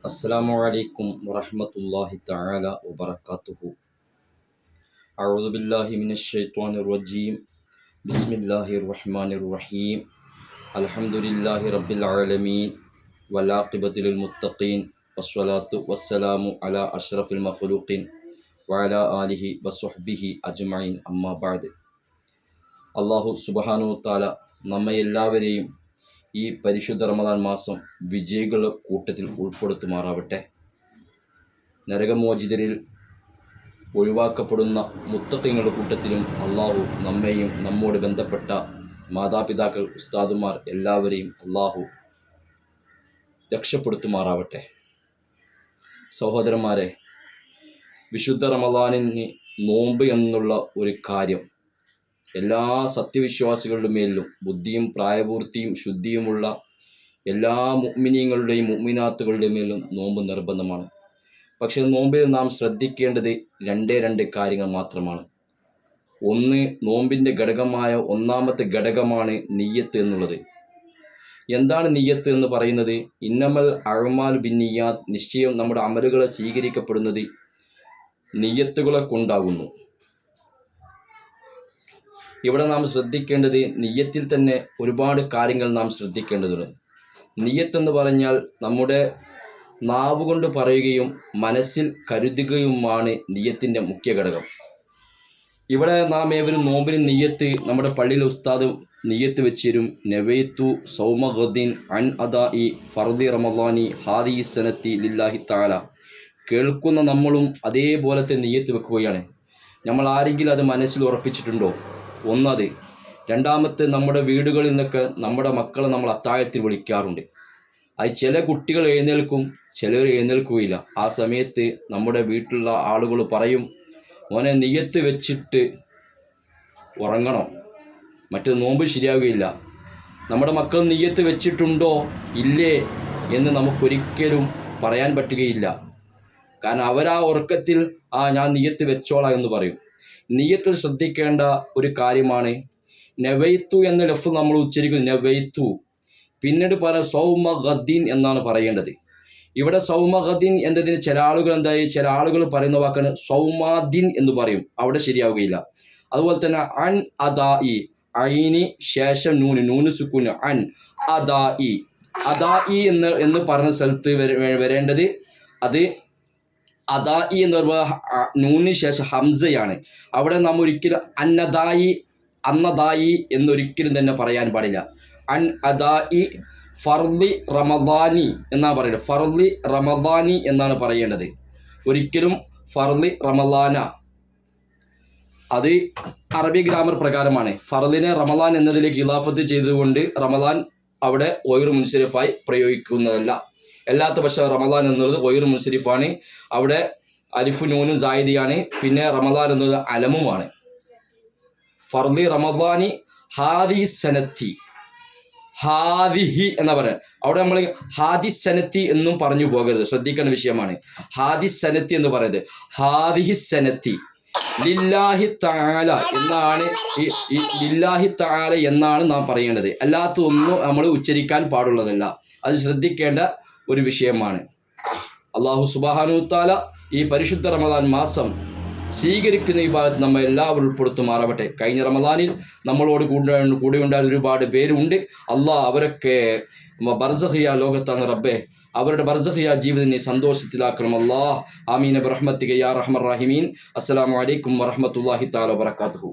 السلام عليكم ورحمة الله تعالى وبركاته. أعوذ بالله من الشيطان الرجيم. بسم الله الرحمن الرحيم. الحمد لله رب العالمين والعاقبة للمتقين والصلاة والسلام على أشرف المخلوقين وعلى آله وصحبه أجمعين أما بعد. അള്ളാഹു സുബ്ഹാനഹു തആല നമ്മെ എല്ലാവരെയും ഈ പരിശുദ്ധ റമദാൻ മാസം വിജയികളുടെ കൂട്ടത്തിൽ ഉൾപ്പെടുത്തുമാറാവട്ടെ. നരകമോചിതരിൽ ഒഴിവാക്കപ്പെടുന്ന മുത്തഖീങ്ങളുടെ കൂട്ടത്തിലും അള്ളാഹു നമ്മെയും നമ്മോട് ബന്ധപ്പെട്ട മാതാപിതാക്കൾ, ഉസ്താദുമാർ എല്ലാവരെയും അള്ളാഹു രക്ഷപ്പെടുത്തുമാറാവട്ടെ. സഹോദരന്മാരെ, വിശുദ്ധ റമദാനിന് നോമ്പ് എന്നുള്ള ഒരു കാര്യം എല്ലാ സത്യവിശ്വാസികളുടെ മേലിലും ബുദ്ധിയും പ്രായപൂർത്തിയും ശുദ്ധിയുമുള്ള എല്ലാ മുഅ്മിനീങ്ങളുടെയും മുഅ്മിനാത്തുകളുടെ മേലും നോമ്പ് നിർബന്ധമാണ്. പക്ഷേ നോമ്പിൽ നാം ശ്രദ്ധിക്കേണ്ടത് രണ്ട് കാര്യങ്ങൾ മാത്രമാണ്. ഒന്ന്, നോമ്പിൻ്റെ ഘടകമായ ഒന്നാമത്തെ ഘടകമാണ് നിയ്യത്ത് എന്നുള്ളത്. എന്താണ് നിയ്യത്ത് എന്ന് പറയുന്നത്? ഇന്നമൽ അഅ്മാൽ ബിന്നിയ്യാത്ത്, നിശ്ചയം നമ്മുടെ അമലുകളെ സ്വീകരിക്കപ്പെടുന്നത് നിയ്യത്തുകളെ കൊണ്ടാകുന്നു. ഇവിടെ നാം ശ്രദ്ധിക്കേണ്ടത് നിയ്യത്തിൽ തന്നെ ഒരുപാട് കാര്യങ്ങൾ നാം ശ്രദ്ധിക്കേണ്ടതുണ്ട്. നിയ്യത്ത് എന്ന് പറഞ്ഞാൽ നമ്മുടെ നാവ് കൊണ്ട് പറയുകയും മനസ്സിൽ കരുതുകയുമാണ് നിയ്യത്തിൻ്റെ മുഖ്യ ഘടകം. ഇവിടെ നാം ഏവരും നോമ്പിന് നിയ്യത്ത് നമ്മുടെ പള്ളിയിലെ ഉസ്താദ് നിയ്യത്ത് വെച്ചുതരും. നവൈതു സൗമ ഗദിൻ അൻ അദാഇ ഫർദി റമദാനി ഹാദി സനത്തി ലില്ലാഹി തആല. കേൾക്കുന്ന നമ്മളും അതേപോലത്തെ നിയ്യത്ത് വെക്കുകയാണ്. നമ്മൾ ആരെങ്കിലും അത് മനസ്സിൽ ഉറപ്പിച്ചിട്ടുണ്ടോ? ഒന്നത്. രണ്ടാമത്തെ, നമ്മുടെ വീടുകളിൽ നിന്നൊക്കെ നമ്മുടെ മക്കളെ നമ്മൾ അത്താഴത്തിൽ വിളിക്കാറുണ്ട്. അത് ചില കുട്ടികൾ എഴുന്നേൽക്കും, ചിലർ എഴുന്നേൽക്കുകയില്ല. ആ സമയത്ത് നമ്മുടെ വീട്ടിലുള്ള ആളുകൾ പറയും, മോനെ നിയ്യത്ത് വെച്ചിട്ട് ഉറങ്ങണം, മറ്റു നോമ്പ് ശരിയാവുകയില്ല. നമ്മുടെ മക്കൾ നിയ്യത്ത് വെച്ചിട്ടുണ്ടോ ഇല്ലേ എന്ന് നമുക്കൊരിക്കലും പറയാൻ പറ്റുകയില്ല. കാരണം അവരാ ഉറക്കത്തിൽ ഞാൻ നിയ്യത്ത് വെച്ചോളാം എന്ന് പറയും. നിയ്യത്തിൽ ശ്രദ്ധിക്കേണ്ട ഒരു കാര്യമാണ് നവൈത്തു എന്ന ലഫ്സ് നമ്മൾ ഉച്ചരിക്കുന്നു, നവൈത്തു. പിന്നീട് സൗമ ഗദ്ദീൻ എന്നാണ് പറയേണ്ടത്. ഇവിടെ സൗമ ഗദ്ദീൻ എന്നതിന് ചില ആളുകൾ പറയുന്ന വാക്കാണ് സൗമാദ്ദീൻ എന്ന് പറയും. അവിടെ ശരിയാവുകയില്ല. അതുപോലെ തന്നെ അൻ അദാഇ, ഐനി ശേഷം നൂന് സുക്കൂന്, അൻ അദാഇ. അദാഇ എന്ന് പറഞ്ഞ സ്ഥലത്ത് വരേണ്ടത് അത് അദാഇ എന്ന് പറയുമ്പോൾ നൂന് ശേഷം ഹംസയാണ്. അവിടെ നാം ഒരിക്കലും അന്നദായി എന്നൊരിക്കലും തന്നെ പറയാൻ പാടില്ല. അൻ അദാഇ ഫർദി റമദാനി എന്നാണ് പറയുന്നത്. ഫർദി റമദാനി എന്നാണ് പറയേണ്ടത്. ഒരിക്കലും ഫർദി റമദാന. അത് അറബി ഗ്രാമർ പ്രകാരമാണ്. ഫർദിനെ റമദാൻ എന്നതിലേക്ക് ഇലാഫത്ത് ചെയ്തുകൊണ്ട് റമദാൻ അവിടെ ഗൈറു മുൻസരിഫായി പ്രയോഗിക്കുന്നതല്ല. അല്ലാത്ത പക്ഷേ റമദാൻ എന്നുള്ളത് ഗൈറു മുൻസരിഫാണ്. അവിടെ അലിഫു നൂനും സായിദിയാണ്. പിന്നെ റമദാൻ എന്നത് അലമുമാണ്. ഫർദി റമദാനി ഹാദി സനത്തി, ഹാദിഹി എന്നാ പറയുന്നത്. അവിടെ നമ്മൾ ഹാദി സനത്തി എന്നും പറഞ്ഞു പോകരുത്, ശ്രദ്ധിക്കേണ്ട വിഷയമാണ്. ഹാദി സനത്തി എന്ന് പറയുന്നത് ഹാദിഹി സനത്തി ലില്ലാഹി തആല എന്നാണ്. ലില്ലാഹി തആല എന്നാണ് നാം പറയേണ്ടത്. അല്ലാത്തൊന്നും നമ്മൾ ഉച്ചരിക്കാൻ പാടുള്ളതല്ല. അത് ശ്രദ്ധിക്കേണ്ട ഒരു വിഷയമാണ്. അല്ലാഹു സുബ്ഹാനഹു തആല ഈ പരിശുദ്ധ റമദാൻ മാസം സ്വീകരിക്കുന്ന ഈ ഭാഗത്ത് നമ്മൾ എല്ലാവരും ഉൾപ്പെടുത്തുമാറാവട്ടെ. കഴിഞ്ഞ റമദാനിൽ നമ്മളോട് കൂടെ ഉണ്ടായ ഒരുപാട് പേരുണ്ട്. അള്ളാഹ് അവരൊക്കെ ബർസഖിയ ലോകത്താണ് റബ്ബെ. അവരുടെ ബർസഖിയ ജീവിതത്തിനെ സന്തോഷത്തിലാക്കണം അല്ലാഹ്. ആമീൻ ബിറഹ്മതിക യാ അർഹമർ റഹീമീൻ. അസ്സലാമു അലൈക്കും വറഹ്മത്തുള്ളാഹി തആല വബറകാതുഹു.